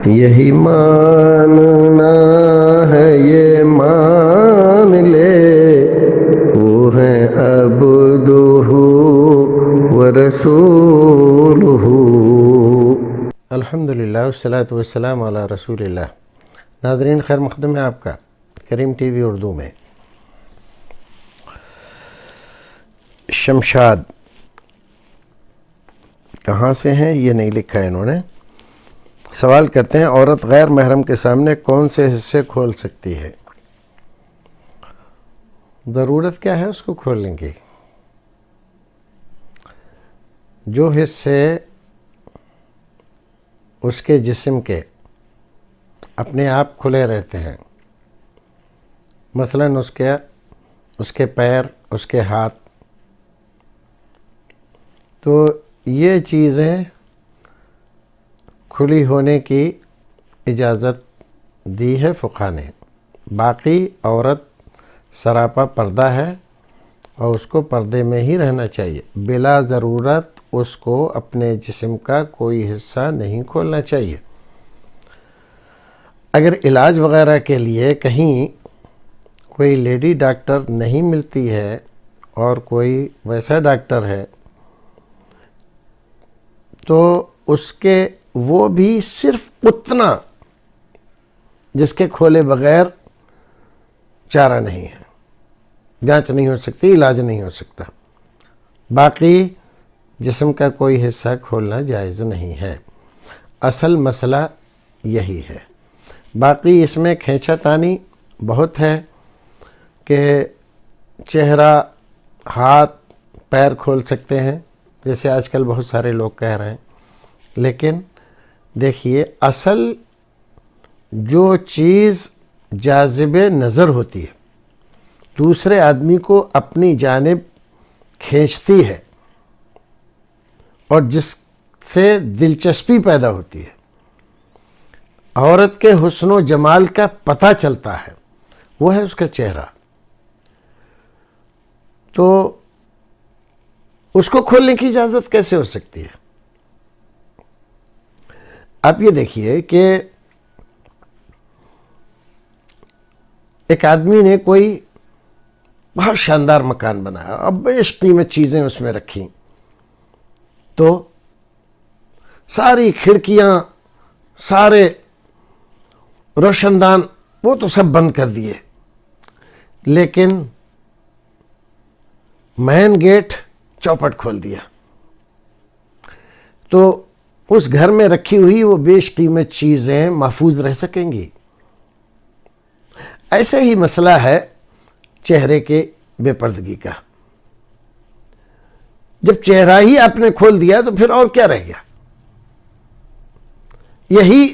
یہی ماننا ہے یہ مان لے، وہ ہیں عبدہ ورسولہ۔ الحمدللہ والصلاۃ والسلام علی رسول اللہ۔ ناظرین، خیر مقدم ہے آپ کا کریم ٹی وی اردو میں۔ شمشاد کہاں سے ہیں یہ نہیں لکھا ہے انہوں نے۔ سوال کرتے ہیں، عورت غیر محرم کے سامنے کون سے حصے کھول سکتی ہے؟ ضرورت کیا ہے اس کو کھولنے کی؟ جو حصے اس کے جسم کے اپنے آپ کھلے رہتے ہیں، مثلاً اس کے پیر، اس کے ہاتھ، تو یہ چیزیں کھلی ہونے کی اجازت دی ہے فقہ نے۔ باقی عورت سراپا پردہ ہے اور اس کو پردے میں ہی رہنا چاہیے، بلا ضرورت اس کو اپنے جسم کا کوئی حصہ نہیں کھولنا چاہیے۔ اگر علاج وغیرہ کے لیے کہیں کوئی لیڈی ڈاکٹر نہیں ملتی ہے اور کوئی ویسا ڈاکٹر ہے تو اس کے وہ بھی صرف اتنا جس کے کھولے بغیر چارہ نہیں ہے، جانچ نہیں ہو سکتی، علاج نہیں ہو سکتا، باقی جسم کا کوئی حصہ کھولنا جائز نہیں ہے۔ اصل مسئلہ یہی ہے۔ باقی اس میں کھینچا تانی بہت ہے کہ چہرہ، ہاتھ، پیر کھول سکتے ہیں، جیسے آج کل بہت سارے لوگ کہہ رہے ہیں، لیکن دیکھیے اصل جو چیز جاذب نظر ہوتی ہے، دوسرے آدمی کو اپنی جانب کھینچتی ہے اور جس سے دلچسپی پیدا ہوتی ہے، عورت کے حسن و جمال کا پتہ چلتا ہے، وہ ہے اس کا چہرہ، تو اس کو کھولنے کی اجازت کیسے ہو سکتی ہے؟ آپ یہ دیکھیے کہ ایک آدمی نے کوئی بہت شاندار مکان بنایا، اب بیش قیمت چیزیں اس میں رکھیں، تو ساری کھڑکیاں، سارے روشن دان وہ تو سب بند کر دیے، لیکن مین گیٹ چوپٹ کھول دیا، تو اس گھر میں رکھی ہوئی وہ بیش قیمت چیزیں محفوظ رہ سکیں گی؟ ایسے ہی مسئلہ ہے چہرے کے بے پردگی کا۔ جب چہرہ ہی آپ نے کھول دیا تو پھر اور کیا رہ گیا؟ یہی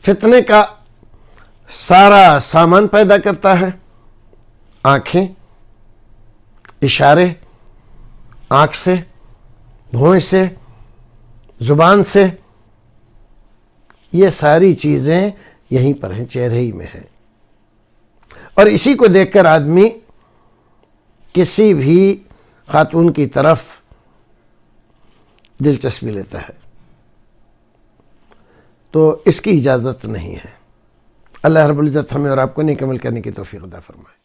فتنے کا سارا سامان پیدا کرتا ہے۔ آنکھیں، اشارے، آنکھ سے، بھونج سے، زبان سے، یہ ساری چیزیں یہیں پر ہیں، چہرے ہی میں ہیں، اور اسی کو دیکھ کر آدمی کسی بھی خاتون کی طرف دلچسپی لیتا ہے، تو اس کی اجازت نہیں ہے۔ اللہ رب العزت ہمیں اور آپ کو نیک عمل کرنے کی توفیق عطا فرمائے۔